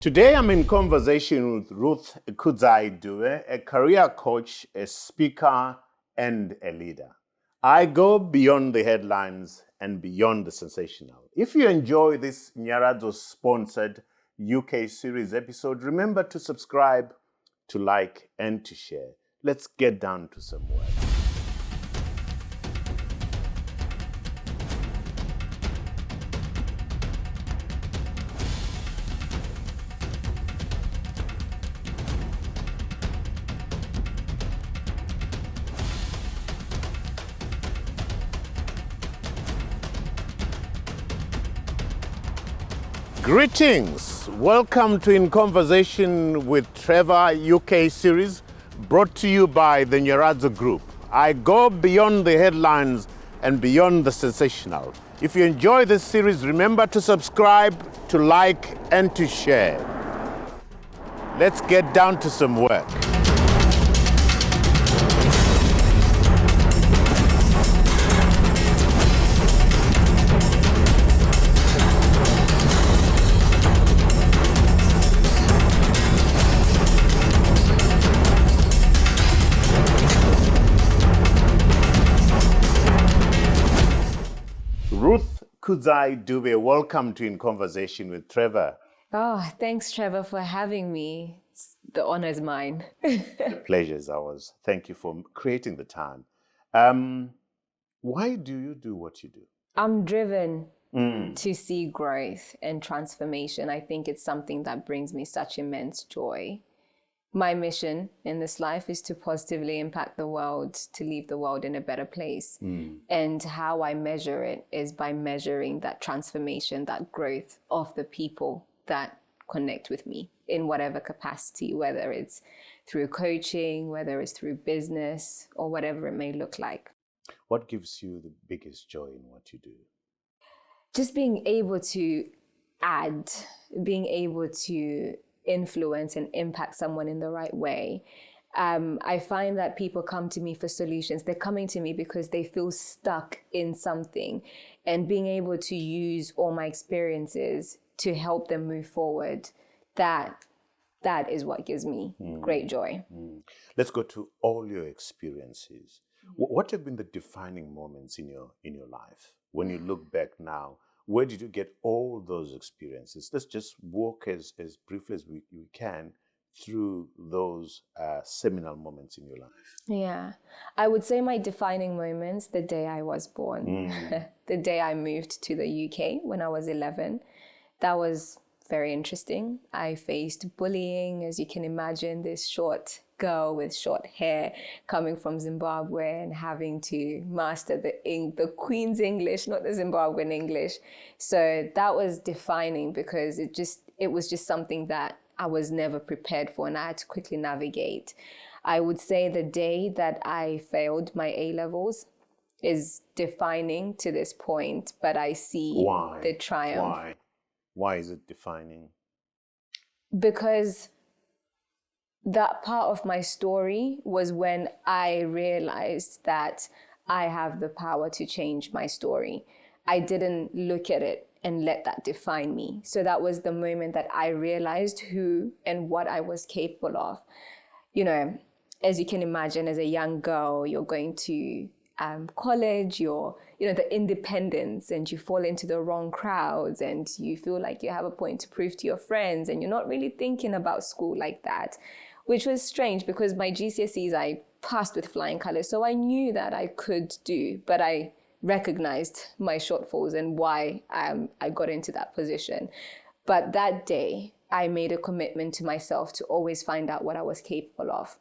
Today, I'm in conversation with Ruth Kudzai Dube, a career coach, a speaker, and a leader. I go beyond the headlines and beyond the sensational. If you enjoy this Nyaradzo sponsored UK series episode, remember to subscribe, to like, and to share. Let's get down to some work. Greetings. Welcome to In Conversation with Trevor UK series, brought to you by the Nyaradzo Group. I go beyond the headlines and beyond the sensational. If you enjoy this series, remember to subscribe, to like, and to share. Let's get down to some work. Ruth Kudzai Dube, welcome to In Conversation with Trevor. Oh, thanks, Trevor, for having me. The honor is mine. The pleasure is ours. Thank you for creating the time. Why do you do what you do? I'm driven to see growth and transformation. I think it's something that brings me such immense joy. My mission in this life is to positively impact the world, to leave the world in a better place. And how I measure it is by measuring that transformation, that growth of the people that connect with me in whatever capacity, whether it's through coaching, whether it's through business, or whatever it may look like. What gives you the biggest joy in what you do? Just being able to add, being able to influence and impact someone in the right way. I find that people come to me for solutions. They're coming to me because they feel stuck in something, and being able to use all my experiences to help them move forward, that is what gives me great joy. Let's go to all your experiences. What have been the defining moments in your life? When you look back now, where did you get all those experiences? Let's just walk as briefly as we can through those seminal moments in your life. Yeah, I would say my defining moments, the day I was born, the day I moved to the UK when I was 11. That was very interesting. I faced bullying, as you can imagine, this short girl with short hair coming from Zimbabwe and having to master the Queen's English, not the Zimbabwean English. So that was defining because it was just something that I was never prepared for, and I had to quickly navigate. I would say the day that I failed my A-levels is defining to this point, but I see the triumph. Why is it defining? Because that part of my story was when I realized that I have the power to change my story. I didn't look at it and let that define me. So that was the moment that I realized who and what I was capable of. You know, as you can imagine, as a young girl, you're going to college, the independence, and you fall into the wrong crowds, and you feel like you have a point to prove to your friends, and you're not really thinking about school like that, which was strange because my GCSEs, I passed with flying colors. So I knew that I could do, but I recognized my shortfalls and why I got into that position. But that day, I made a commitment to myself to always find out what I was capable of.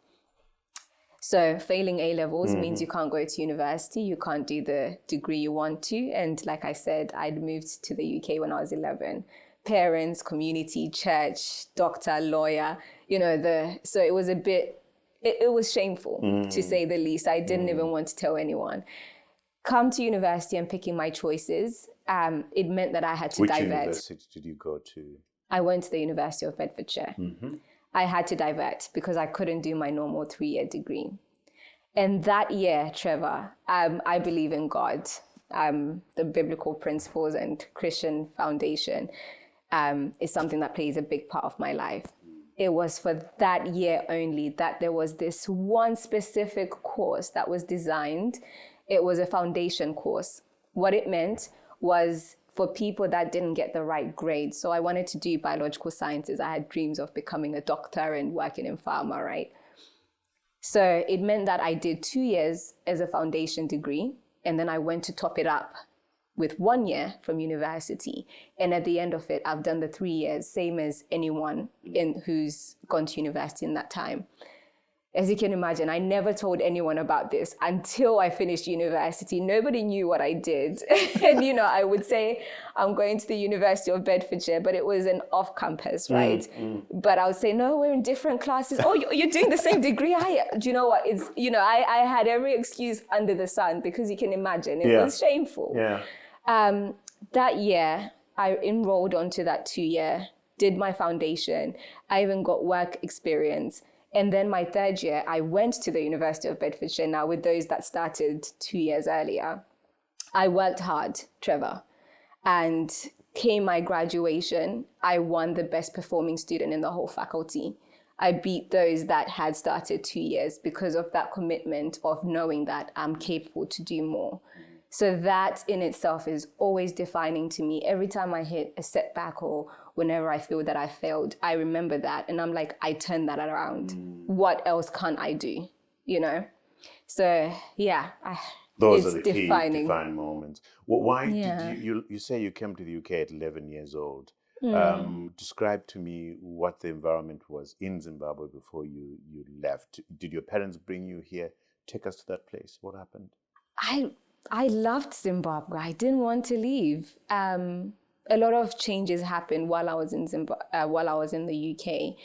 So failing A-levels means you can't go to university, you can't do the degree you want to. And like I said, I'd moved to the UK when I was 11. Parents, community, church, doctor, lawyer, so it was it was shameful to say the least. I didn't even want to tell anyone. Come to university and picking my choices, it meant that I had to divert. Which university did you go to? I went to the University of Bedfordshire. I had to divert because I couldn't do my normal 3-year degree. And that year, Trevor, I believe in God, the biblical principles and Christian foundation. is something that plays a big part of my life. It was for that year only that there was this one specific course that was designed. It was a foundation course. What it meant was for people that didn't get the right grades. So I wanted to do biological sciences. I had dreams of becoming a doctor and working in pharma, right? So it meant that I did 2 years as a foundation degree, and then I went to top it up with 1 year from university. And at the end of it, I've done the 3 years, same as anyone who's gone to university in that time. As you can imagine, I never told anyone about this until I finished university. Nobody knew what I did. And, I would say I'm going to the University of Bedfordshire, but it was an off-campus, right? But I would say, no, we're in different classes. Oh, you're doing the same degree I am. Do you know what? I had every excuse under the sun, because you can imagine it was shameful. Yeah. That year, I enrolled onto that 2 year, did my foundation. I even got work experience. And then my 3rd year, I went to the University of Bedfordshire, now with those that started 2 years earlier. I worked hard, Trevor, and came my graduation, I won the best performing student in the whole faculty. I beat those that had started 2 years because of that commitment of knowing that I'm capable to do more. So that in itself is always defining to me. Every time I hit a setback or whenever I feel that I failed, I remember that. And I'm like, I turned that around. What else can't I do? So yeah, Those it's are the defining. key defining moments. Well, why did you say you came to the UK at 11 years old? Describe to me what the environment was in Zimbabwe before you left. Did your parents bring you here? Take us to that place. What happened? I loved Zimbabwe. I didn't want to leave. A lot of changes happened while I was in the UK.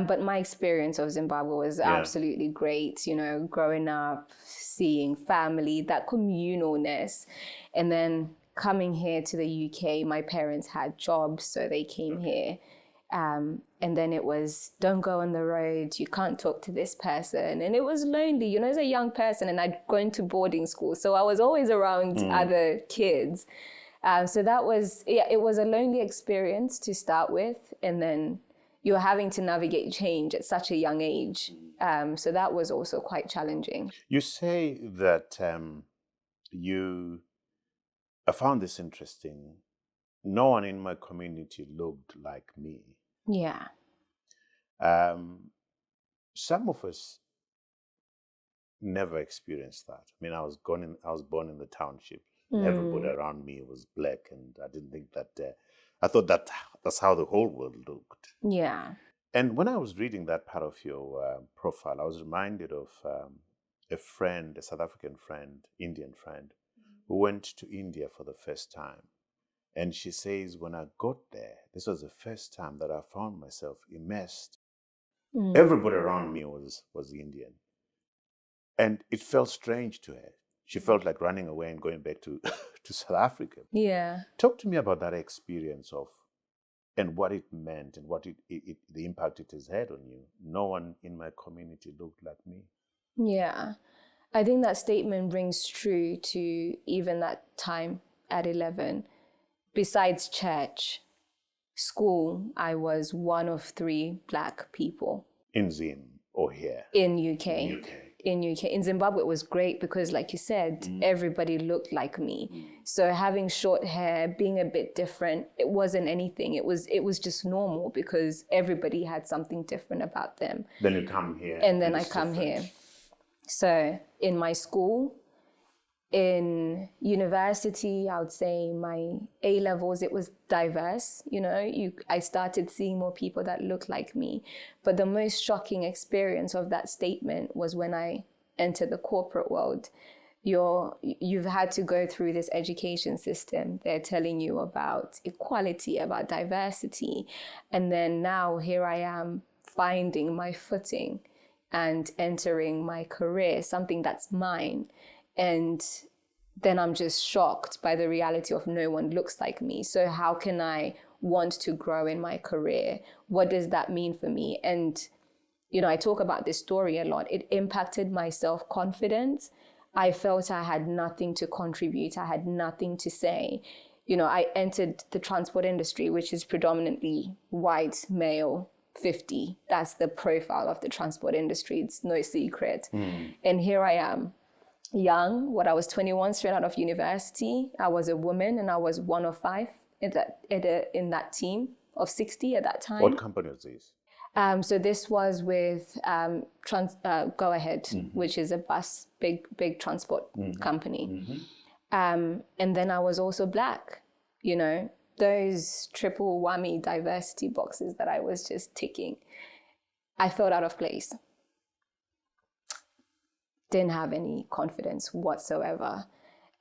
But my experience of Zimbabwe was absolutely great. Growing up, seeing family, that communalness, and then coming here to the UK. My parents had jobs, so they came here. And then it was, don't go on the road, you can't talk to this person. And it was lonely, as a young person, and I'd gone to boarding school. So I was always around other kids. So that was, it was a lonely experience to start with. And then you're having to navigate change at such a young age. So that was also quite challenging. You say that I found this interesting. No one in my community looked like me. Yeah. Some of us never experienced that. I mean, I was born in the township. Everybody around me was black, and I didn't think that. I thought that's how the whole world looked. Yeah. And when I was reading that part of your profile, I was reminded of a South African friend, Indian friend, who went to India for the first time. And she says, when I got there, this was the first time that I found myself immersed. Everybody around me was Indian. And it felt strange to her. She felt like running away and going back to South Africa. Yeah. Talk to me about that experience and what it meant and what the impact it has had on you. No one in my community looked like me. Yeah. I think that statement rings true to even that time at 11. Besides church, school, I was one of 3 Black people. In Zim or here? In UK. In UK. In Zimbabwe, it was great because, like you said, everybody looked like me. So having short hair, being a bit different, it wasn't anything. It was just normal because everybody had something different about them. Then you come here. And then I come here. So in my school, in university, I would say my A-levels, it was diverse. I started seeing more people that looked like me. But the most shocking experience of that statement was when I entered the corporate world. You've had to go through this education system. They're telling you about equality, about diversity. And then now here I am finding my footing and entering my career, something that's mine. And then I'm just shocked by the reality of no one looks like me. So how can I want to grow in my career? What does that mean for me? And, I talk about this story a lot. It impacted my self-confidence. I felt I had nothing to contribute. I had nothing to say. I entered the transport industry, which is predominantly white, male, 50. That's the profile of the transport industry. It's no secret. And here I am, young. I was 21, straight out of university. I was a woman, and I was one of 5 in that team of 60 at that time. What company was this? So this was with Go Ahead, which is a big transport company. And then I was also Black, those triple whammy diversity boxes that I was just ticking. I felt out of place. Didn't have any confidence whatsoever.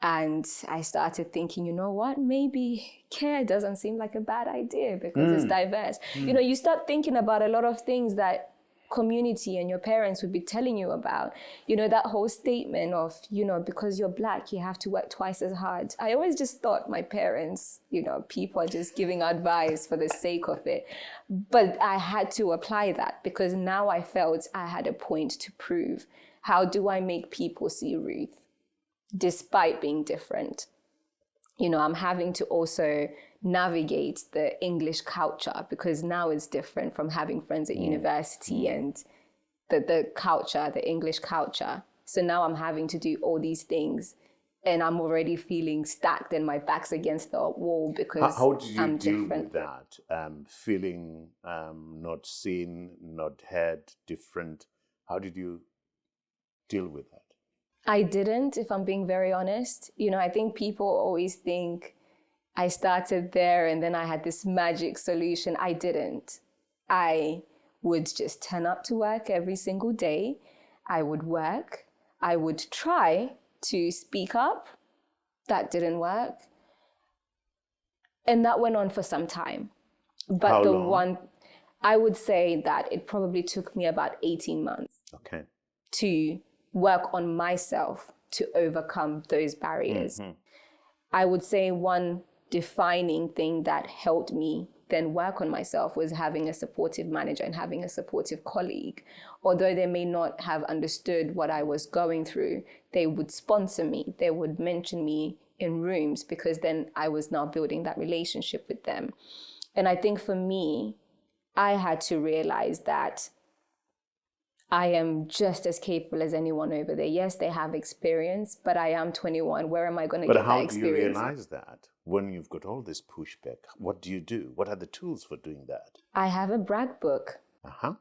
And I started thinking, you know what, maybe care doesn't seem like a bad idea because it's diverse. You start thinking about a lot of things that community and your parents would be telling you about. That whole statement of, because you're Black, you have to work twice as hard. I always just thought my parents, people are just giving advice for the sake of it. But I had to apply that because now I felt I had a point to prove. How do I make people see Ruth despite being different? I'm having to also navigate the English culture because now it's different from having friends at university and the culture, the English culture. So now I'm having to do all these things and I'm already feeling stacked and my back's against the wall because how did you I'm deal different. with that? Feeling not seen, not heard, different. How did you deal with that? I didn't, if I'm being very honest. I think people always think I started there and then I had this magic solution. I didn't. I would just turn up to work every single day. I would work. I would try to speak up. That didn't work. And that went on for some time. But How long? I would say that it probably took me about 18 months. Okay. To work on myself to overcome those barriers. I would say one defining thing that helped me then work on myself was having a supportive manager and having a supportive colleague. Although they may not have understood what I was going through, they would sponsor me. They would mention me in rooms because then I was now building that relationship with them. And I think for me, I had to realize that I am just as capable as anyone over there. Yes, they have experience, but I am 21. Where am I going to get that experience? But how do you realize that when you've got all this pushback? What do you do? What are the tools for doing that? I have a brag book. Uh-huh.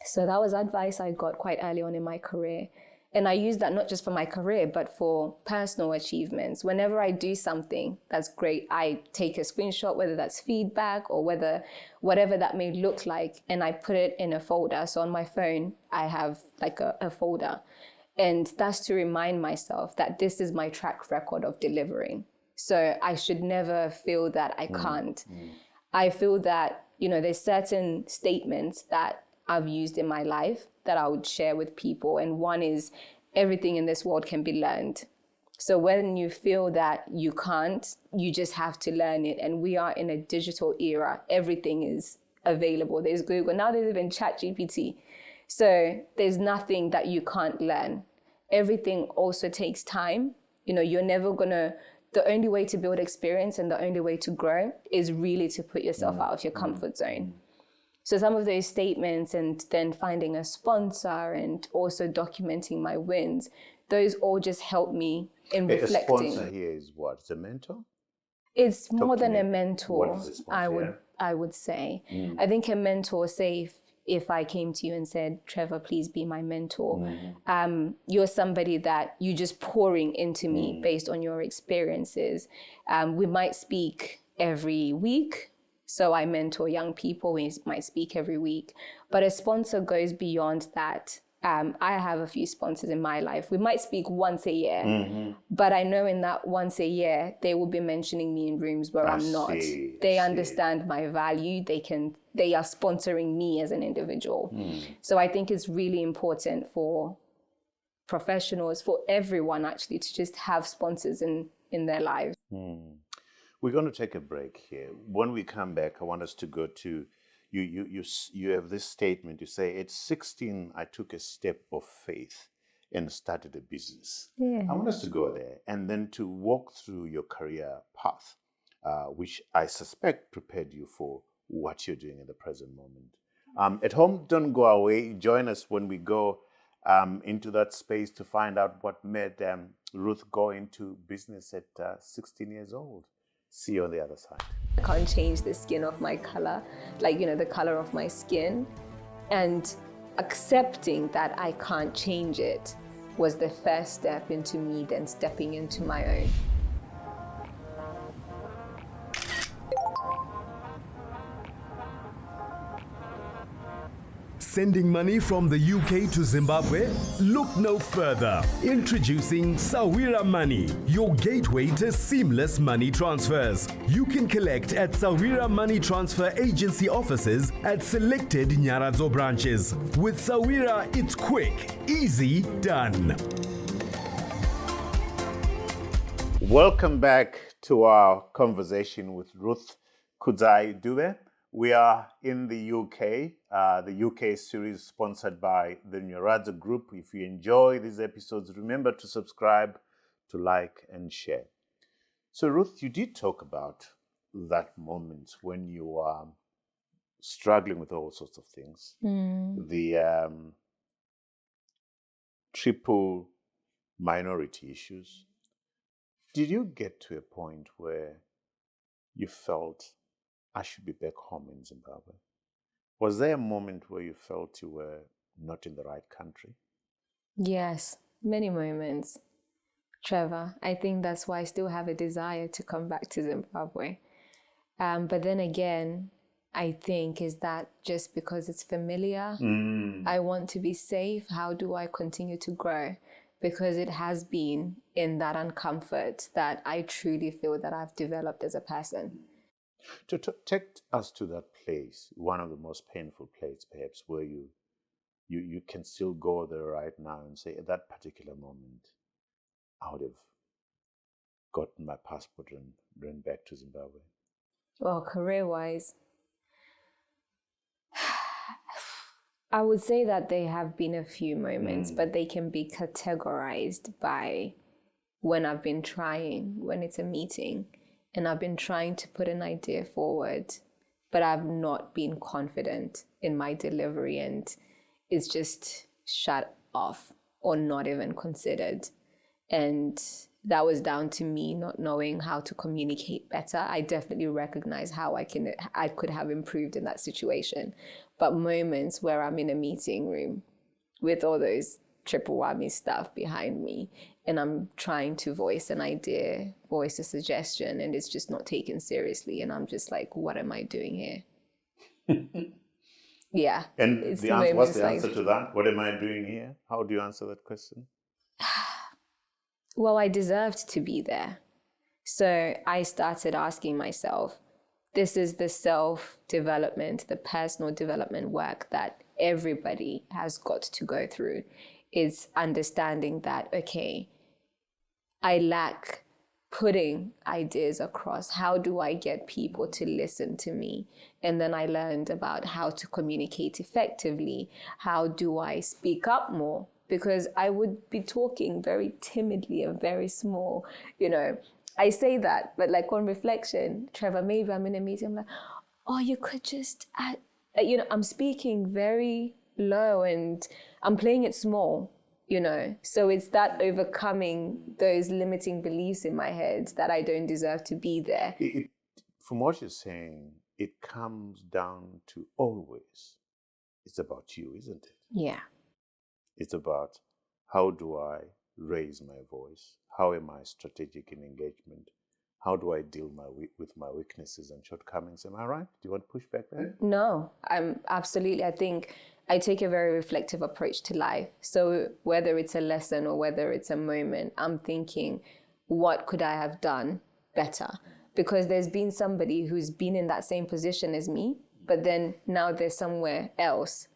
So that was advice I got quite early on in my career. And I use that not just for my career, but for personal achievements. Whenever I do something that's great, I take a screenshot, whether that's feedback or whatever that may look like, and I put it in a folder. So on my phone, I have like a folder. And that's to remind myself that this is my track record of delivering. So I should never feel that I can't. I feel that, there's certain statements that I've used in my life that I would share with people. And one is, everything in this world can be learned. So when you feel that you can't, you just have to learn it. And we are in a digital era. Everything is available. There's Google. Now there's even ChatGPT. So there's nothing that you can't learn. Everything also takes time. You're never the only way to build experience and the only way to grow is really to put yourself out of your comfort zone. So some of those statements and then finding a sponsor and also documenting my wins, those all just help me in reflecting. A sponsor here is what? It's a mentor? It's more than a mentor, What is a sponsor? I would say. I think a mentor, say if I came to you and said, Trevor, please be my mentor. You're somebody that you're just pouring into me based on your experiences. We might speak every week. So I mentor young people. We might speak every week. But a sponsor goes beyond that. I have a few sponsors in my life. We might speak once a year, but I know in that once a year, they will be mentioning me in rooms where I'm not. They understand my value. They are sponsoring me as an individual. So I think it's really important for professionals, for everyone actually, to just have sponsors in their lives. We're going to take a break here. When we come back, I want us to go to, you have this statement. You say, at 16, I took a step of faith and started a business. Yeah. I want us to go there and then to walk through your career path. which I suspect prepared you for what you're doing in the present moment. At home, don't go away. Join us when we go into that space to find out what made Ruth go into business at 16 years old. See you on the other side. I can't change the skin of my color, the color of my skin. And accepting that I can't change it was the first step into me then stepping into my own. Sending money from the UK to Zimbabwe? Look no further. Introducing Sawira Money, your gateway to seamless money transfers. You can collect at Sawira Money Transfer Agency offices at selected Nyaradzo branches. With Sawira, it's quick, easy, done. Welcome back to our conversation with Ruth Kudzai Dube. We are in the UK, the UK series sponsored by the Nyaradzo Group. If you enjoy these episodes, remember to subscribe, to like, and share. So Ruth, you did talk about that moment when you are struggling with all sorts of things. The triple minority issues. Did you get to a point where you felt, I should be back home in Zimbabwe? Was there a moment where you felt you were not in the right country? Yes, many moments, Trevor. I think that's why I still have a desire to come back to Zimbabwe. But then again, I think is that just because it's familiar, I want to be safe. How do I continue to grow? Because it has been in that uncomfort that I truly feel that I've developed as a person. To take us to that place, one of the most painful places, perhaps, where you can still go there right now and say, at that particular moment, I would have gotten my passport and ran back to Zimbabwe. Well, career-wise, I would say that there have been a few moments, but they can be categorized by when I've been trying, when it's a meeting, and I've been trying to put an idea forward, but I've not been confident in my delivery, and it's just shut off or not even considered. And that was down to me not knowing how to communicate better. I definitely recognize how I could have improved in that situation. But moments where I'm in a meeting room with all those triple whammy stuff behind me, and I'm trying to voice an idea, voice a suggestion, and it's just not taken seriously. And I'm just like, what am I doing here? Yeah. And what's the answer to that? What am I doing here? How do you answer that question? Well, I deserved to be there. So I started asking myself, this is the self-development, the personal development work that everybody has got to go through. Is understanding that, okay, I lack putting ideas across. How do I get people to listen to me? And then I learned about how to communicate effectively. How do I speak up more? Because I would be talking very timidly and very small, I say that, but like on reflection, Trevor, maybe I'm in a meeting, I'm like, oh, you could just add, I'm speaking very low and I'm playing it small, So it's that overcoming those limiting beliefs in my head that I don't deserve to be there. From what you're saying, it comes down to always, it's about you, isn't it? Yeah. It's about how do I raise my voice? How am I strategic in engagement? How do I deal with my weaknesses and shortcomings? Am I right? Do you want to push back there? No, I'm absolutely. I think I take a very reflective approach to life. So whether it's a lesson or whether it's a moment, I'm thinking, what could I have done better? Because there's been somebody who's been in that same position as me, but then now they're somewhere else,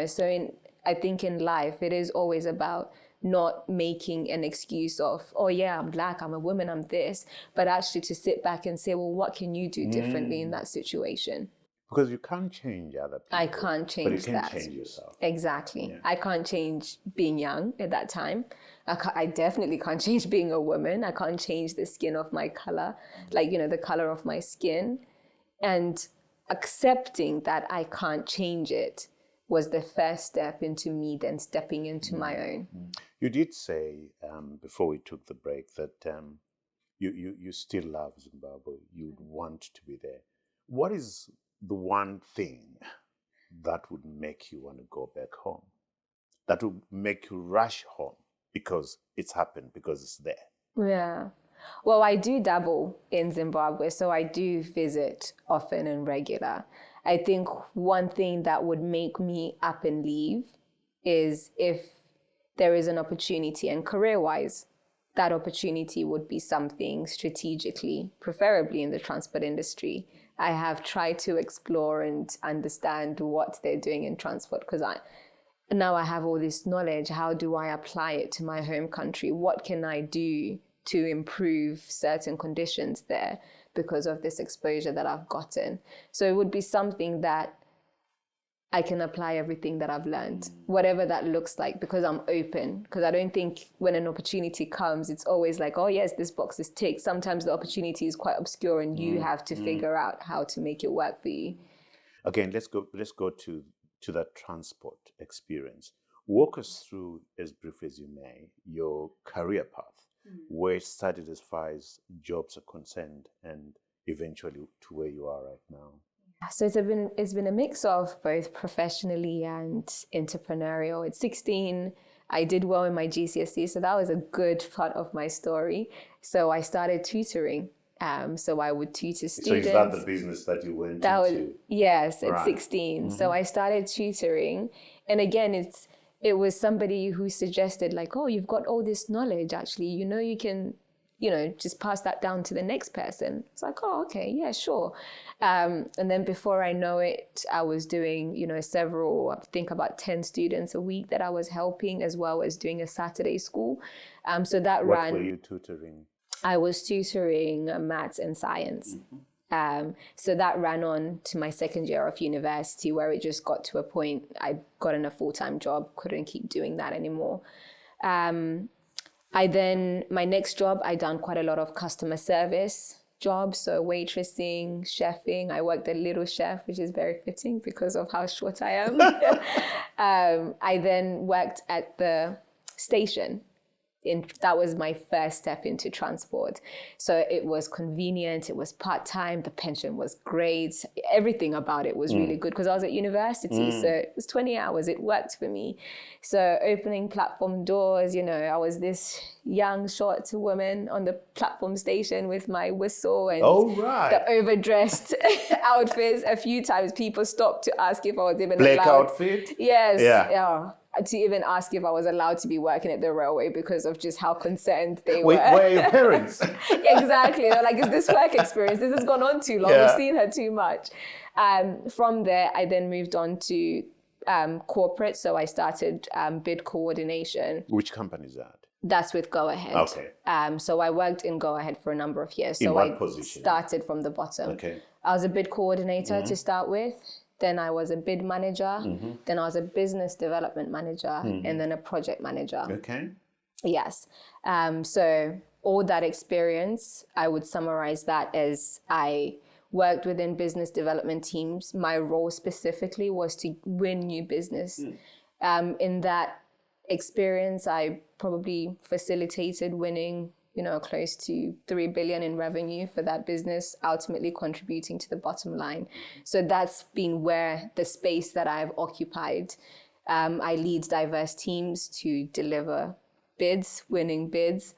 So I think in life, it is always about not making an excuse of, oh yeah, I'm Black, I'm a woman, I'm this, but actually to sit back and say, well, what can you do differently in that situation? Because you can't change other people. I can't change but you can that. change yourself. Exactly. Yeah. I can't change being young at that time. I definitely can't change being a woman. I can't change the skin of my color, like, the color of my skin. And accepting that I can't change it was the first step into me then stepping into my own. You did say before we took the break that you still love Zimbabwe. You want to be there. What is the one thing that would make you want to go back home? That would make you rush home because it's happened, because it's there? Yeah. Well, I do dabble in Zimbabwe, so I do visit often and regular. I think one thing that would make me up and leave is if there is an opportunity, and career-wise, that opportunity would be something strategically, preferably in the transport industry. I have tried to explore and understand what they're doing in transport, because now I have all this knowledge. How do I apply it to my home country? What can I do to improve certain conditions there because of this exposure that I've gotten? So it would be something that I can apply everything that I've learned, whatever that looks like, because I'm open. Because I don't think when an opportunity comes, it's always like, oh yes, this box is ticked. Sometimes the opportunity is quite obscure and you have to figure out how to make it work for you. Again, let's go to that transport experience. Walk us through, as brief as you may, your career path, where it started as far as jobs are concerned and eventually to where you are right now. So it's been a mix of both professionally and entrepreneurial. At 16, I did well in my GCSE, so that was a good part of my story. So I started tutoring. So I would tutor students. So is that the business that you went into? Yes, at 16. So I started tutoring. And again, it was somebody who suggested like, oh, you've got all this knowledge, actually. You can, just pass that down to the next person. It's like, oh, okay, yeah, sure. And then before I know it, I was doing, several, I think about 10 students a week that I was helping, as well as doing a Saturday school. So that What ran. were you tutoring? I was tutoring maths and science. So that ran on to my second year of university, where it just got to a point I got in a full-time job, couldn't keep doing that anymore. My next job, I done quite a lot of customer service jobs, so waitressing, chefing. I worked at Little Chef, which is very fitting because of how short I am. I then worked at the station. That was my first step into transport. So it was convenient, it was part-time, the pension was great. Everything about it was really good because I was at university. So it was 20 hours, it worked for me. So opening platform doors, I was this young, short woman on the platform station with my whistle and the overdressed outfits. A few times people stopped to ask if I was even Black allowed. outfit? Yes. Yeah. To even ask if I was allowed to be working at the railway because of just how concerned they were. Where are your parents? Exactly. They're like, is this work experience? This has gone on too long. We've seen her too much. From there, I then moved on to corporate. So I started bid coordination. Which company is that? That's with Go Ahead. Okay. So I worked in Go Ahead for a number of years. In so what position? Started from the bottom. Okay. I was a bid coordinator to start with. Then I was a bid manager. Then I was a business development manager, and then a project manager. Okay. Yes. So all that experience, I would summarize that as I worked within business development teams. My role specifically was to win new business. In that experience, I probably facilitated winning close to 3 billion in revenue for that business, ultimately contributing to the bottom line. So that's been where the space that I've occupied. I lead diverse teams to deliver bids, winning bids.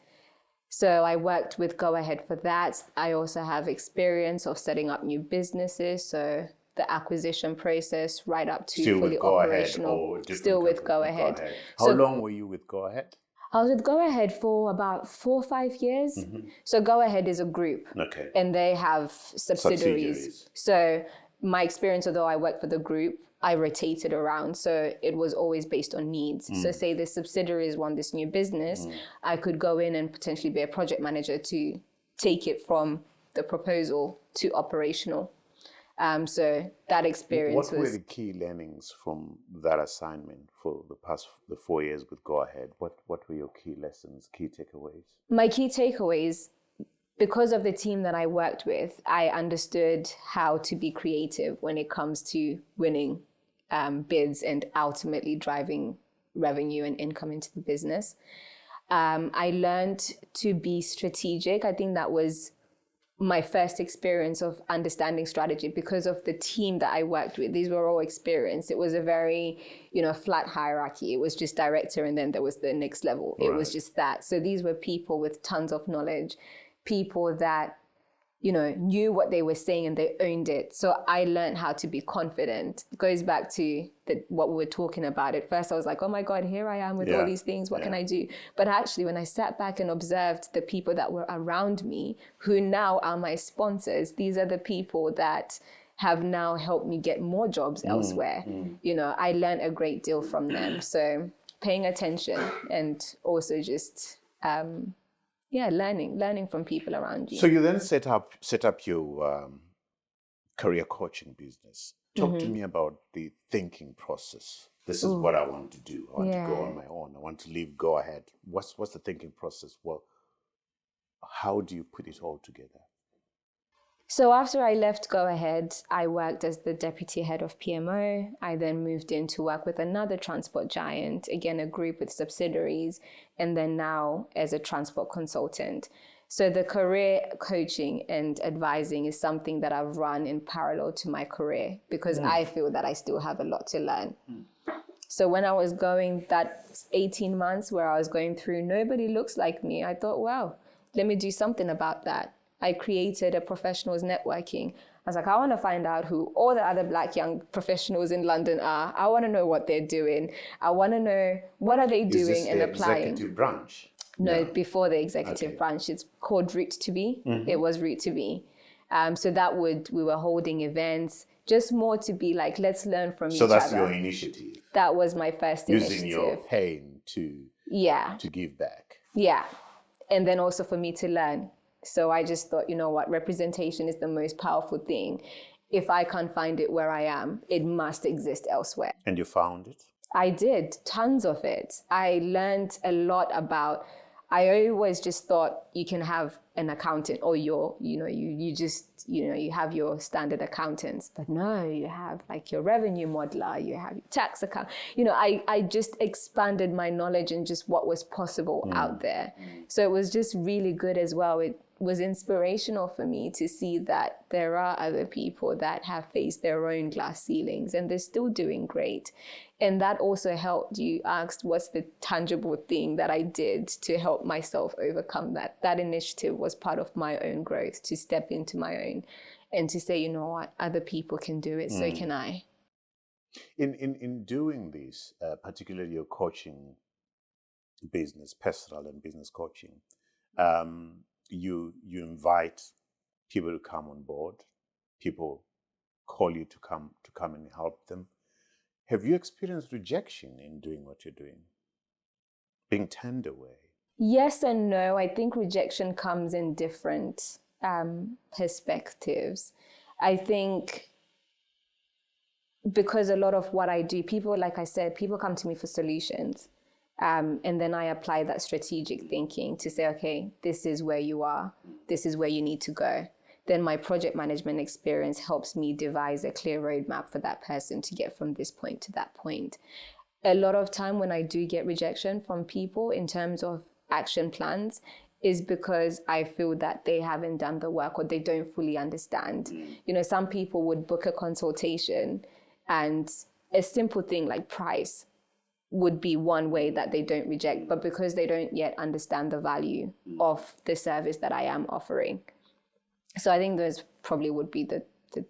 So I worked with Go Ahead for that. I also have experience of setting up new businesses. So the acquisition process right up to Still fully with Go operational. Ahead, Still with Go Ahead. How long were you with Go Ahead? I was with Go Ahead for about 4 or 5 years. So Go Ahead is a group. Okay. And they have subsidiaries. So my experience, although I worked for the group, I rotated around. So it was always based on needs. So say the subsidiaries want this new business, I could go in and potentially be a project manager to take it from the proposal to operational. So that experience What were the key learnings from that assignment for the 4 years with Go Ahead? What were your key lessons, key takeaways? My key takeaways, because of the team that I worked with, I understood how to be creative when it comes to winning bids and ultimately driving revenue and income into the business. I learned to be strategic. I think that was my first experience of understanding strategy because of the team that I worked with. These were all experienced. It was a very, flat hierarchy. It was just director and then there was the next level. Right. It was just that. So these were people with tons of knowledge, people that, knew what they were saying and they owned it. So I learned how to be confident. It goes back to what we were talking about. At first I was like, oh my God, here I am with all these things. What can I do? But actually when I sat back and observed the people that were around me, who now are my sponsors, these are the people that have now helped me get more jobs elsewhere. I learned a great deal from them. So paying attention and also just, learning from people around you. So you then set up your career coaching business. Talk to me about the thinking process. This is what I want to do. I want to go on my own. I want to leave Go Ahead. What's the thinking process? Well, how do you put it all together? So after I left Go Ahead, I worked as the deputy head of PMO. I then moved in to work with another transport giant, again, a group with subsidiaries, and then now as a transport consultant. So the career coaching and advising is something that I've run in parallel to my career because I feel that I still have a lot to learn. So when I was going that 18 months where I was going through, nobody looks like me. I thought, wow, let me do something about that. I created a professionals networking. I was like, I want to find out who all the other Black young professionals in London are. I want to know what they're doing. I want to know what are they doing and applying. Executive branch? No, before the executive branch. It's called Route to Be. It was Route to Be. So we were holding events, just more to be like, let's learn from each other. So that's your initiative. That was my first Using initiative. your pain to give back. Yeah. And then also for me to learn. So I just thought, you know what, representation is the most powerful thing. If I can't find it where I am, it must exist elsewhere. And you found it? I did, tons of it. I learned a lot about, I always just thought you can have an accountant or you have your standard accountants, but no, you have like your revenue modeler, you have your tax account. I just expanded my knowledge and just what was possible out there. So it was just really good as well. It was inspirational for me to see that there are other people that have faced their own glass ceilings and they're still doing great. And that also helped. You asked what's the tangible thing that I did to help myself overcome that. That initiative was part of my own growth, to step into my own and to say, you know what, other people can do it, so can I. In doing this, particularly your coaching business, personal and business coaching, you invite people to come on board. People call you to come and help them. Have you experienced rejection in doing what you're doing? Being turned away? Yes and no. I think rejection comes in different perspectives. I think because a lot of what I do, people, like I said, people come to me for solutions. And then I apply that strategic thinking to say, okay, this is where you are. This is where you need to go. Then my project management experience helps me devise a clear roadmap for that person to get from this point to that point. A lot of time when I do get rejection from people in terms of action plans is because I feel that they haven't done the work or they don't fully understand. Some people would book a consultation and a simple thing like price would be one way that they don't reject, but because they don't yet understand the value of the service that I am offering. So I think those probably would be the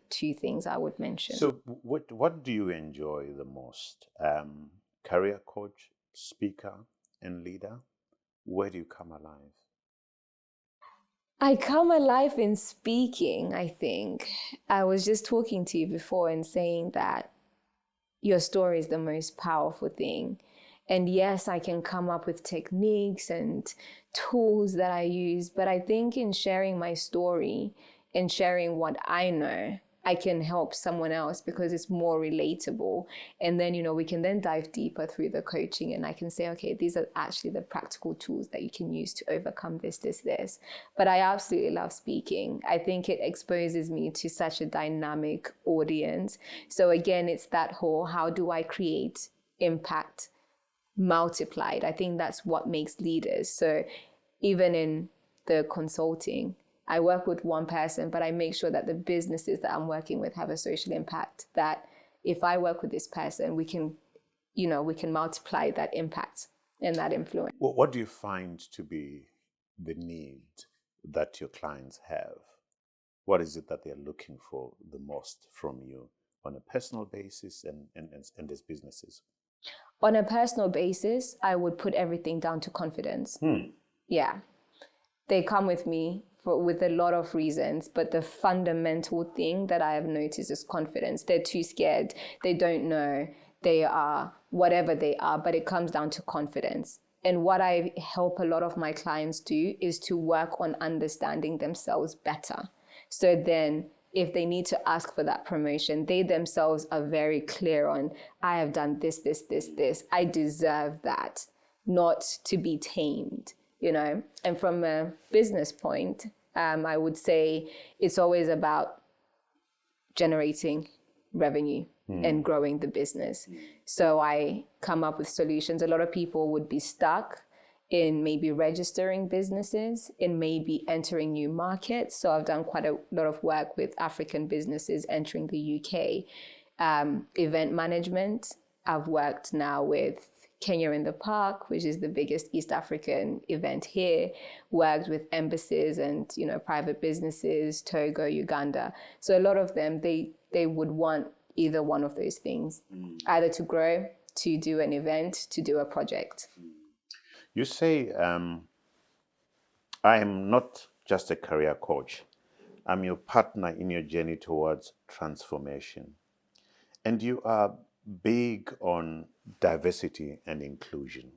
two things I would mention. So what do you enjoy the most? Career coach, speaker, and leader? Where do you come alive? I come alive in speaking, I think. I was just talking to you before and saying that your story is the most powerful thing. And yes, I can come up with techniques and tools that I use, but I think in sharing my story and sharing what I know, I can help someone else because it's more relatable. And then, we can then dive deeper through the coaching, and I can say, okay, these are actually the practical tools that you can use to overcome this. But I absolutely love speaking. I think it exposes me to such a dynamic audience. So again, it's that whole, how do I create impact multiplied? I think that's what makes leaders. So even in the consulting, I work with one person, but I make sure that the businesses that I'm working with have a social impact, that if I work with this person, we can multiply that impact and that influence. Well, what do you find to be the need that your clients have? What is it that they're looking for the most from you on a personal basis and as businesses? On a personal basis, I would put everything down to confidence. Yeah. They come with me with a lot of reasons, but the fundamental thing that I have noticed is confidence. They're too scared. They don't know. They are whatever they are, but it comes down to confidence. And what I help a lot of my clients do is to work on understanding themselves better. So then if they need to ask for that promotion, they themselves are very clear on, I have done this. I deserve that, not to be tamed. And from a business point, I would say it's always about generating revenue and growing the business. So I come up with solutions. A lot of people would be stuck in maybe registering businesses, in maybe entering new markets. So I've done quite a lot of work with African businesses entering the UK. Event management, I've worked now with Kenya in the Park, which is the biggest East African event here, worked with embassies and, private businesses, Togo, Uganda. So a lot of them, they would want either one of those things, either to grow, to do an event, to do a project. You say, I am not just a career coach. I'm your partner in your journey towards transformation. And you are big on diversity and inclusion.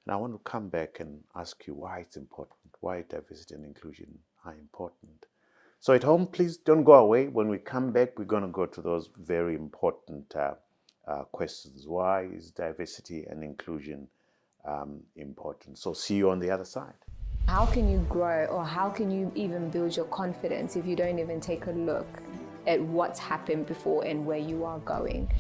And I want to come back and ask you why it's important, why diversity and inclusion are important. So at home, please don't go away. When we come back, we're going to go to those very important questions. Why is diversity and inclusion important? So see you on the other side. How can you grow, or how can you even build your confidence if you don't even take a look at what's happened before and where you are going?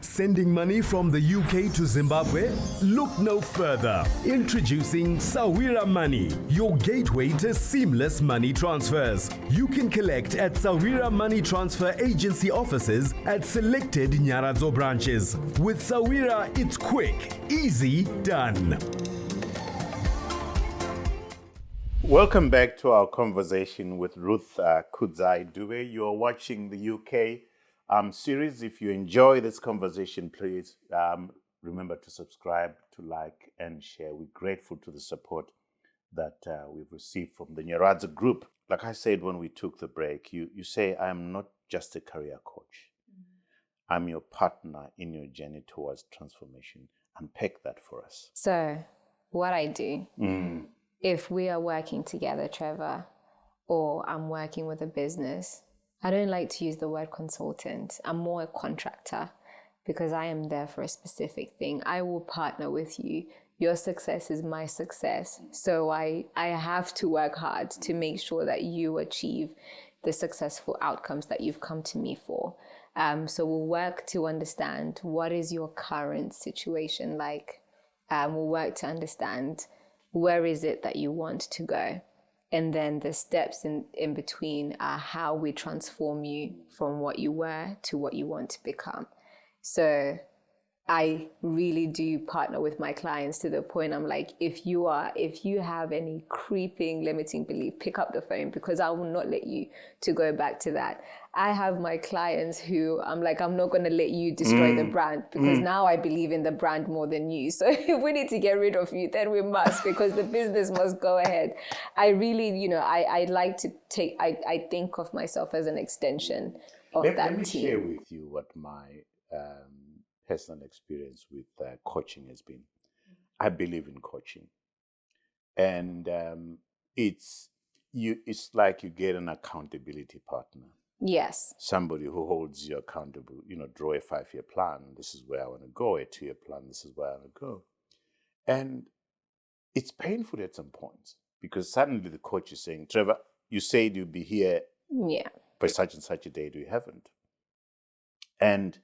Sending money from the UK to Zimbabwe? Look no further. Introducing Sawira Money, your gateway to seamless money transfers. You can collect at Sawira Money Transfer Agency offices at selected Nyaradzo branches. With Sawira, it's quick, easy, done. Welcome back to our conversation with Ruth Kudzai Dube. You are watching the UK series. If you enjoy this conversation, please remember to subscribe, to like, and share. We're grateful to the support that we've received from the Nyaradzo Group. Like I said when we took the break, you say, I'm not just a career coach. I'm your partner in your journey towards transformation. Unpack that for us. So what I do, if we are working together, Trevor, or I'm working with a business, I don't like to use the word consultant. I'm more a contractor because I am there for a specific thing. I will partner with you. Your success is my success. So I have to work hard to make sure that you achieve the successful outcomes that you've come to me for. So we'll work to understand what is your current situation like. We'll work to understand where is it that you want to go. And then the steps in between are how we transform you from what you were to what you want to become. So I really do partner with my clients to the point I'm like, if you have any creeping limiting belief, pick up the phone, because I will not let you to go back to that. I have my clients who I'm like, I'm not going to let you destroy the brand, because now I believe in the brand more than you. So if we need to get rid of you, then we must, because the business must go ahead. I really, I like to I think of myself as an extension of that team. Let me share with you what my personal experience with coaching has been. I believe in coaching. And it's like you get an accountability partner. Yes. Somebody who holds you accountable. Draw a 5-year plan. This is where I want to go. A 2-year plan. This is where I want to go. And it's painful at some points because suddenly the coach is saying, Trevor, you said you'd be here by such and such a date. You haven't. And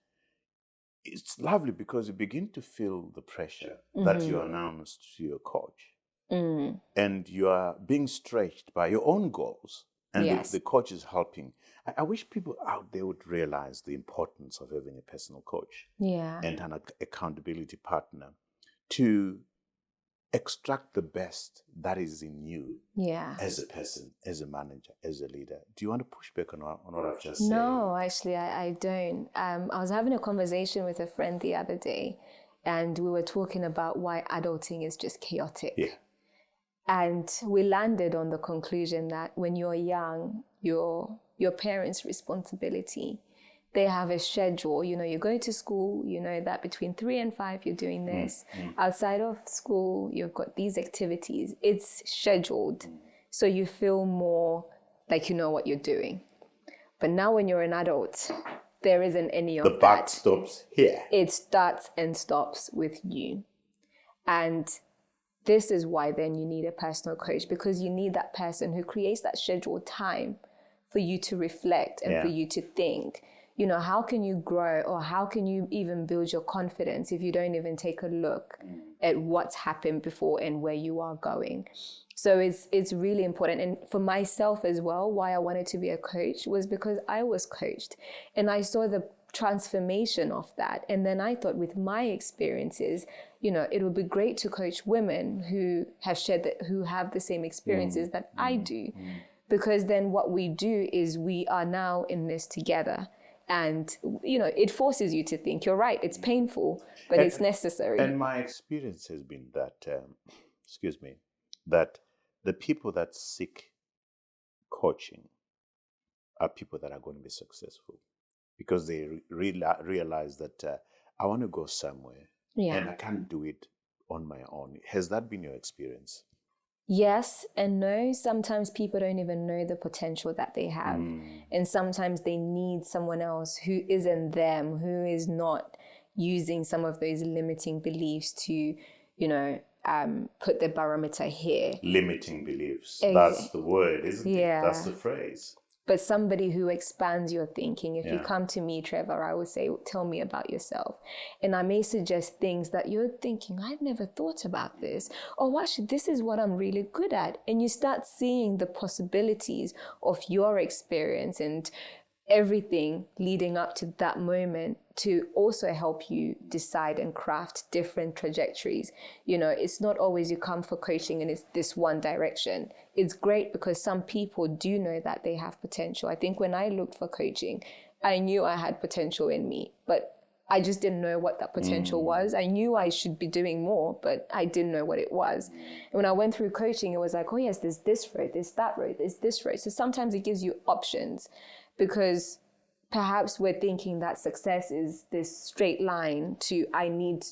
it's lovely because you begin to feel the pressure that you announced to your coach. And you are being stretched by your own goals. And the coach is helping. I wish people out there would realize the importance of having a personal coach and an accountability partner to extract the best that is in you as a person, as a manager, as a leader. Do you want to push back on what I've just said? No, actually, I don't. I was having a conversation with a friend the other day, and we were talking about why adulting is just chaotic. Yeah. And we landed on the conclusion that when you're young, your parents' responsibility, they have a schedule. You go to school, that between 3 and 5, you're doing this. Outside of school, you've got these activities. It's scheduled. So you feel more like you know what you're doing. But now when you're an adult, there isn't any of that. The buck stops here. It starts and stops with you. And this is why then you need a personal coach, because you need that person who creates that scheduled time for you to reflect and for you to think, how can you grow, or how can you even build your confidence if you don't even take a look at what's happened before and where you are going? So it's really important. And for myself as well, why I wanted to be a coach was because I was coached and I saw the transformation of that. And then I thought, with my experiences, it would be great to coach women who have who have the same experiences that I do. Because then what we do is we are now in this together. And, it forces you to think. You're right, it's painful, but it's necessary. And my experience has been that, that the people that seek coaching are people that are going to be successful. Because they realize that I want to go somewhere and I can't do it on my own. Has that been your experience? Yes and no. Sometimes people don't even know the potential that they have. And sometimes they need someone else who isn't them, who is not using some of those limiting beliefs to, put the barometer here. Limiting beliefs. That's the word, isn't it? That's the phrase. But somebody who expands your thinking. If you come to me, Trevor, I would say, tell me about yourself. And I may suggest things that you're thinking, I've never thought about this. Or actually, this is what I'm really good at. And you start seeing the possibilities of your experience and everything leading up to that moment to also help you decide and craft different trajectories. It's not always you come for coaching and it's this one direction. It's great because some people do know that they have potential. I think when I looked for coaching, I knew I had potential in me, but I just didn't know what that potential was. I knew I should be doing more, but I didn't know what it was. And when I went through coaching, it was like, oh yes, there's this road, there's that road, there's this road. So sometimes it gives you options, because perhaps we're thinking that success is this straight line to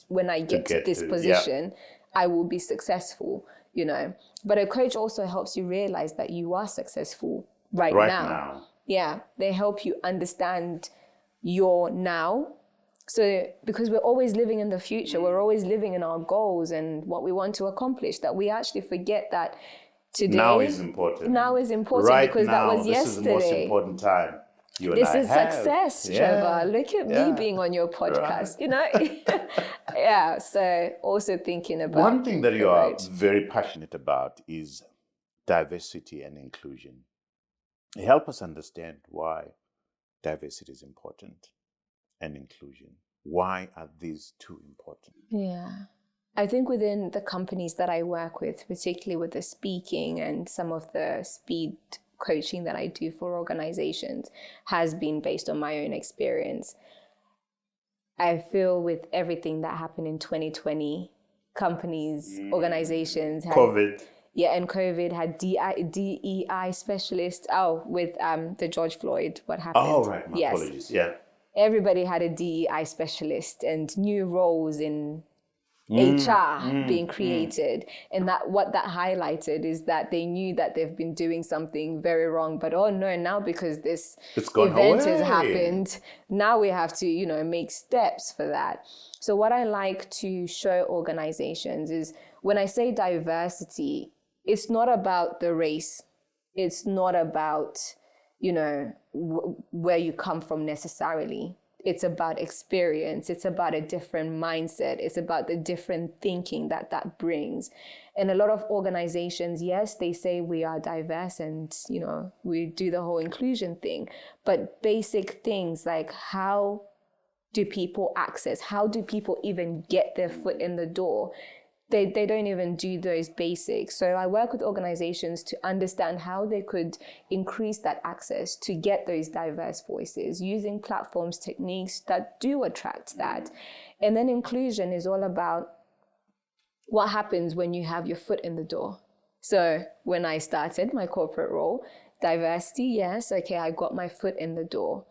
when I get to this position, I will be successful, But a coach also helps you realize that you are successful right now. Yeah, they help you understand your now. So because we're always living in the future, we're always living in our goals and what we want to accomplish, that we actually forget that today. Now is important. Right because now, that was yesterday. This is the most important time. This is success, Trevor. Look at me being on your podcast, So also thinking about... One thing that you are very passionate about is diversity and inclusion. Help us understand why diversity is important and inclusion. Why are these two important? Yeah. I think within the companies that I work with, particularly with the speaking and some of the speed coaching that I do for organizations, has been based on my own experience. I feel with everything that happened in 2020, companies, organizations had... COVID. Yeah, and COVID had DEI specialists. With the George Floyd, what happened? Oh, right. My apologies. Yeah. Everybody had a DEI specialist and new roles in HR being created. And that what that highlighted is that they knew that they've been doing something very wrong, but oh no, now because this event has happened, now we have to, you know, make steps for that. So what I like to show organizations is when I say diversity, it's not about the race. It's not about, you know, where you come from necessarily. It's about experience. It's about a different mindset. It's about the different thinking that brings. And a lot of organizations, yes, they say we are diverse and, you know, we do the whole inclusion thing. But basic things like how do people access? How do people even get their foot in the door? They don't even do those basics. So I work with organizations to understand how they could increase that access to get those diverse voices using platforms, techniques that do attract that. And then inclusion is all about what happens when you have your foot in the door. So when I started my corporate role, diversity, yes, okay, I got my foot in the door.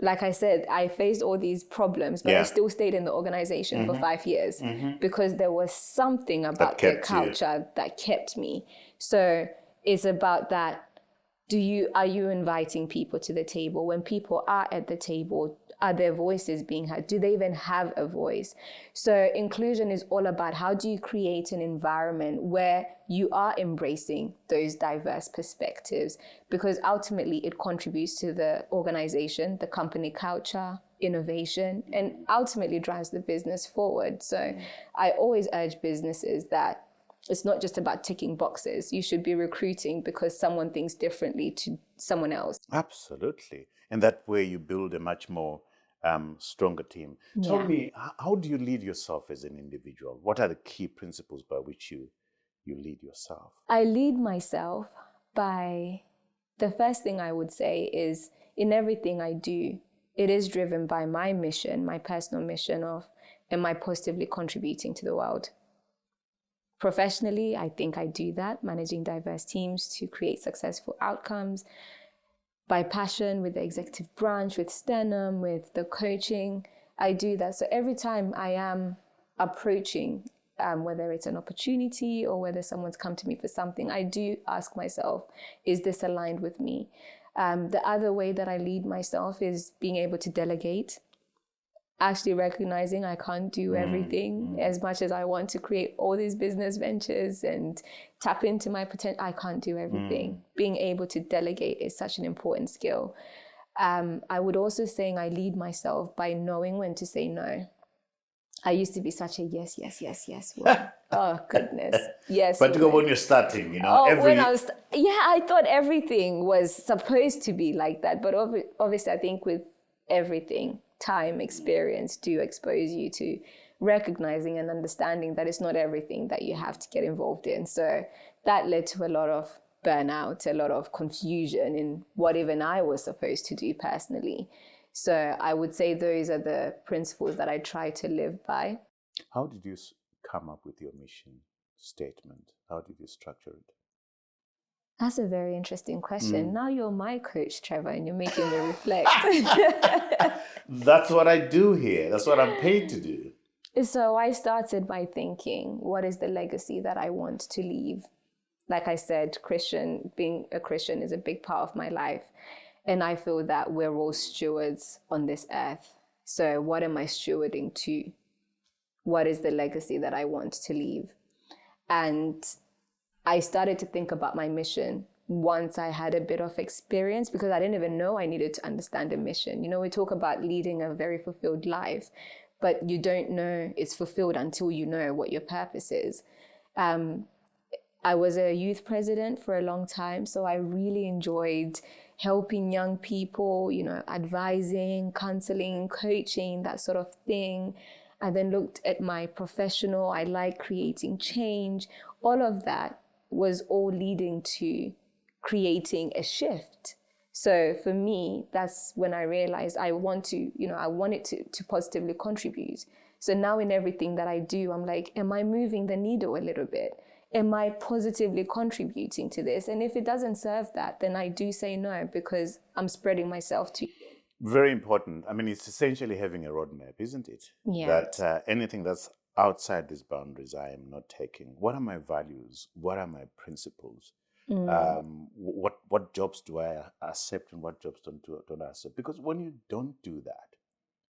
Like I said, I faced all these problems, but I still stayed in the organization for 5 years because there was something about their culture that kept me. So it's about that. Are you inviting people to the table? When people are at the table, are their voices being heard? Do they even have a voice? So inclusion is all about how do you create an environment where you are embracing those diverse perspectives, because ultimately it contributes to the organization, the company culture, innovation, and ultimately drives the business forward. So I always urge businesses that it's not just about ticking boxes. You should be recruiting because someone thinks differently to someone else. Absolutely. And that way you build a much more stronger team. Tell me, how do you lead yourself as an individual? What are the key principles by which you lead yourself? I lead myself by, the first thing I would say is in everything I do, it is driven by my mission, my personal mission of, am I positively contributing to the world? Professionally, I think I do that, managing diverse teams to create successful outcomes. By passion, with the executive branch, with Stenham, with the coaching, I do that. So every time I am approaching, whether it's an opportunity or whether someone's come to me for something, I do ask myself, is this aligned with me? The other way that I lead myself is being able to delegate, actually recognizing I can't do everything as much as I want to create all these business ventures and tap into my potential. I can't do everything. Being able to delegate is such an important skill. I would also say I lead myself by knowing when to say no. I used to be such a yes. Well, oh, goodness. Yes. But when you're starting, you know, I thought everything was supposed to be like that. But obviously, I think with everything, time, experience do expose you to recognizing and understanding that it's not everything that you have to get involved in. So that led to a lot of burnout, a lot of confusion in what even I was supposed to do personally. So I would say those are the principles that I try to live by. How did you come up with your mission statement? How did you structure it? That's a very interesting question. Now you're my coach, Trevor, and you're making me reflect. That's what I do here. That's what I'm paid to do. So I started by thinking, what is the legacy that I want to leave? Like I said, being a Christian is a big part of my life. And I feel that we're all stewards on this earth. So what am I stewarding to? What is the legacy that I want to leave? And I started to think about my mission once I had a bit of experience, because I didn't even know I needed to understand a mission. You know, we talk about leading a very fulfilled life, but you don't know it's fulfilled until you know what your purpose is. I was a youth president for a long time, so I really enjoyed helping young people, you know, advising, counseling, coaching, that sort of thing. I then looked at my professional, I like creating change. All of that was all leading to creating a shift. So for me, that's when I realized I wanted to positively contribute. So now in everything that I do, I'm like, am I moving the needle a little bit? Am I positively contributing to this? And if it doesn't serve that, then I do say no, because I'm spreading myself too. Very important. I mean, it's essentially having a roadmap, isn't it? Yeah. That anything that's outside these boundaries I am not taking? What are my values? What are my principles? What jobs do I accept and what jobs don't I accept? Because when you don't do that,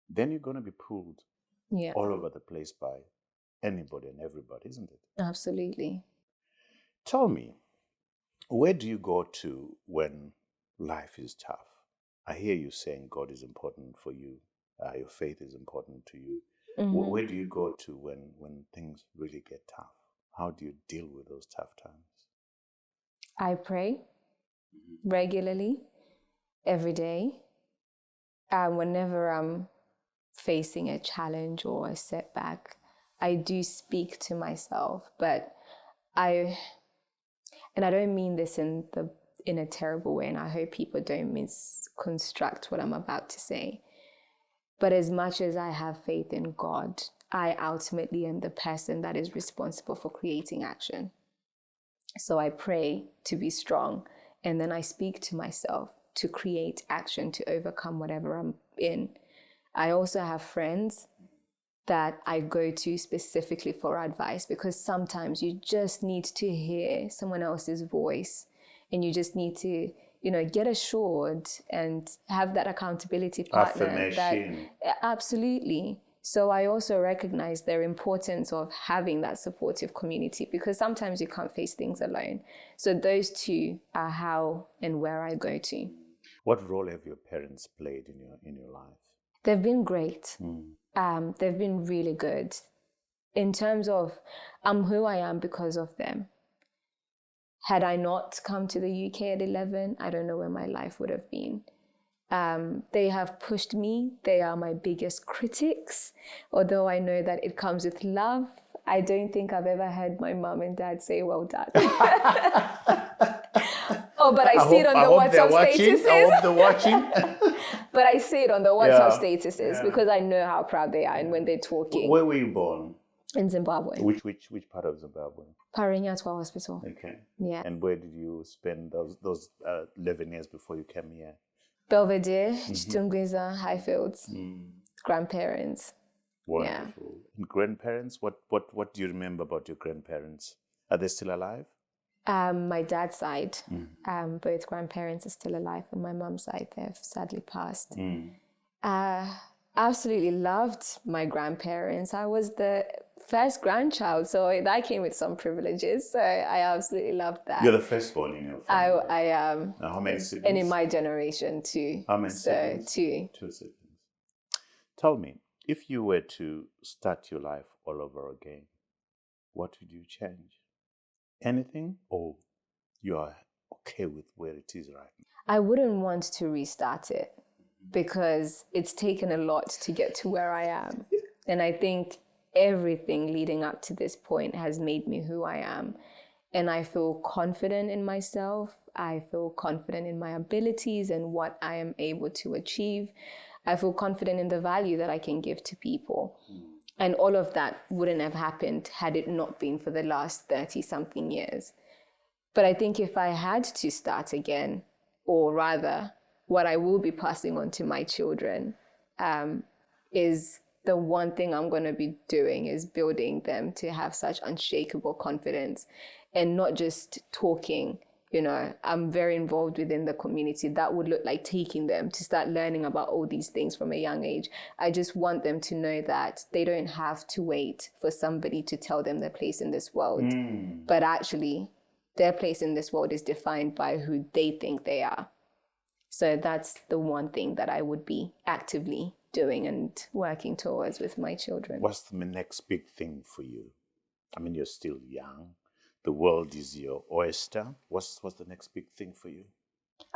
then you're going to be pulled all over the place by anybody and everybody, isn't it? Absolutely. Tell me, where do you go to when life is tough? I hear you saying God is important for you. Your faith is important to you. Where do you go to when things really get tough? How do you deal with those tough times? I pray regularly, every day. Whenever I'm facing a challenge or a setback, I do speak to myself, but I don't mean this in a terrible way, and I hope people don't misconstruct what I'm about to say. But as much as I have faith in God, I ultimately am the person that is responsible for creating action. So I pray to be strong, and then I speak to myself to create action to overcome whatever I'm in. I also have friends that I go to specifically for advice, because sometimes you just need to hear someone else's voice, and you just need to, get assured and have that accountability partner. Affirmation. Absolutely. So I also recognize the importance of having that supportive community, because sometimes you can't face things alone. So those two are how and where I go to. What role have your parents played in your life? They've been great. They've been really good. In terms of, I'm who I am because of them. Had I not come to the UK at 11, I don't know where my life would have been. They have pushed me. They are my biggest critics. Although I know that it comes with love, I don't think I've ever heard my mom and dad say, well done. But I see it on the WhatsApp statuses. I hope they're watching. But I see it on the WhatsApp statuses because I know how proud they are and when they're talking. Where were you born? In Zimbabwe. Which part of Zimbabwe? Paranyatwa Hospital. Okay. Yeah. And where did you spend those 11 years before you came here? Belvedere, Chitungwiza, Highfields, grandparents. Wonderful. Yeah. And grandparents, what do you remember about your grandparents? Are they still alive? My dad's side, both grandparents are still alive. On my mom's side, they've sadly passed. Absolutely loved my grandparents. I was the first grandchild, so that came with some privileges. So I absolutely loved that. You're the firstborn in your family? I am. How many siblings? And in my generation, too. How many siblings? Two. Two siblings. Tell me, if you were to start your life all over again, what would you change? Anything, or you are okay with where it is right now? I wouldn't want to restart it because it's taken a lot to get to where I am. And I think everything leading up to this point has made me who I am. And I feel confident in myself. I feel confident in my abilities and what I am able to achieve. I feel confident in the value that I can give to people. And all of that wouldn't have happened had it not been for the last 30-something years. But I think if I had to start again, or rather, what I will be passing on to my children is the one thing I'm going to be doing is building them to have such unshakable confidence and not just talking. I'm very involved within the community. That would look like taking them to start learning about all these things from a young age. I just want them to know that they don't have to wait for somebody to tell them their place in this world. But actually, their place in this world is defined by who they think they are. So that's the one thing that I would be actively doing and working towards with my children. What's the next big thing for you? I mean, you're still young. The world is your oyster. What's the next big thing for you?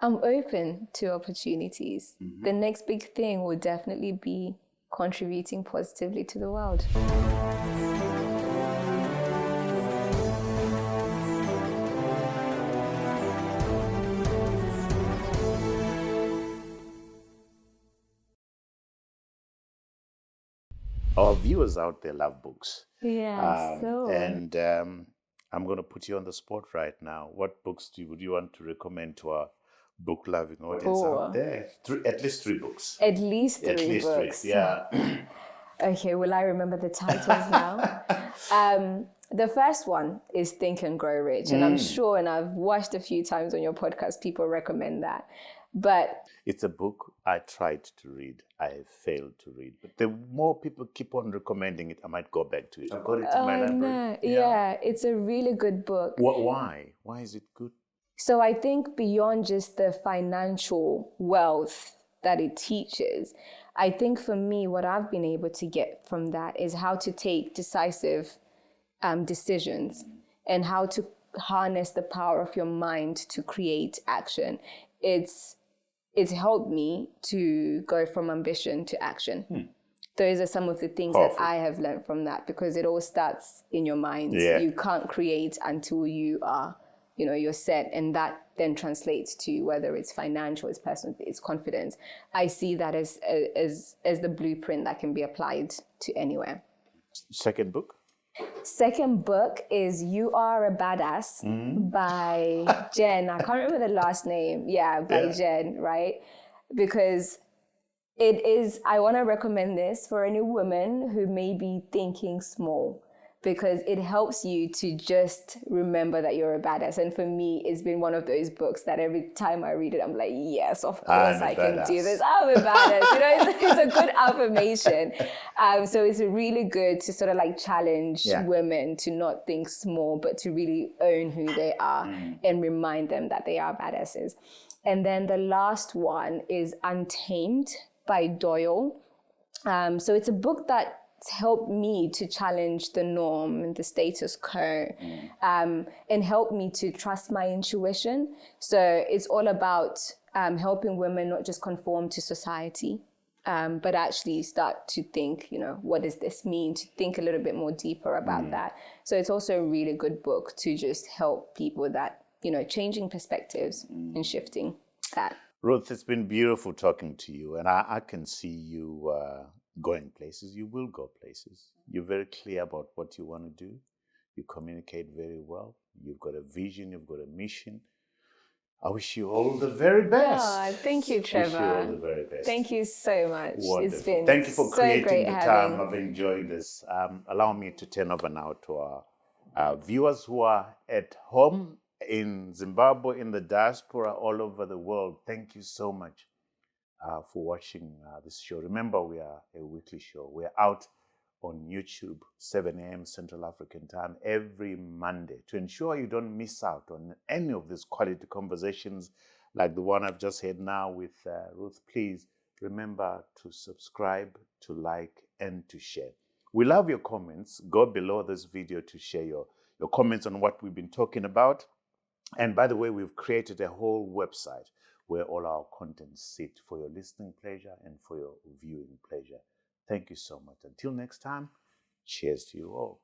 I'm open to opportunities. The next big thing will definitely be contributing positively to the world. Our viewers out there love books. Yeah, And I'm going to put you on the spot right now. What books would you want to recommend to our book-loving audience out there? At least three books. At least three books. Yeah. Okay, will I remember the titles now? The first one is Think and Grow Rich. And I'm sure, and I've watched a few times on your podcast, people recommend that. But it's a book I tried to read. I have failed to read. But the more people keep on recommending it, I might go back to it. I've got it in my library. No. Yeah, it's a really good book. Why? Why is it good? So I think beyond just the financial wealth that it teaches, I think for me, what I've been able to get from that is how to take decisive decisions and how to harness the power of your mind to create action. It's helped me to go from ambition to action. Those are some of the things that I have learned from that, because it all starts in your mind. Yeah. You can't create until you are, you're set, and that then translates to whether it's financial, it's personal, it's confidence. I see that as the blueprint that can be applied to anywhere. Second book? Second book is You Are a Badass by Jen. I can't remember the last name. By Jen, right? Because it is, I want to recommend this for any woman who may be thinking small, because it helps you to just remember that you're a badass. And for me, it's been one of those books that every time I read it, I'm like, yes, of course I can do this. I'm a badass. It's a good affirmation. So it's really good to sort of like challenge women to not think small, but to really own who they are and remind them that they are badasses. And then the last one is Untamed by Doyle. So it's a book that helped me to challenge the norm and the status quo, and help me to trust my intuition. So it's all about helping women not just conform to society, but actually start to think, what does this mean? To think a little bit more deeper about that. So it's also a really good book to just help people that, changing perspectives and shifting that. Ruth, it's been beautiful talking to you, and I can see you going places. You will go places. You're very clear about what you want to do. You communicate very well. You've got a vision. You've got a mission. I wish you all the very best. Oh, thank you, Trevor. Wish you all the very best. Thank you so much. Wonderful. It's been Thank you for so creating great the having... time. I've enjoyed this. Allow me to turn over now to our viewers who are at home in Zimbabwe, in the diaspora, all over the world. Thank you so much for watching this show. Remember, we are a weekly show. We're out on YouTube, 7 a.m. Central African time, every Monday, to ensure you don't miss out on any of these quality conversations like the one I've just had now with Ruth. Please remember to subscribe, to like, and to share. We love your comments. Go below this video to share your comments on what we've been talking about. And by the way, we've created a whole website where all our contents sit for your listening pleasure and for your viewing pleasure. Thank you so much. Until next time, cheers to you all.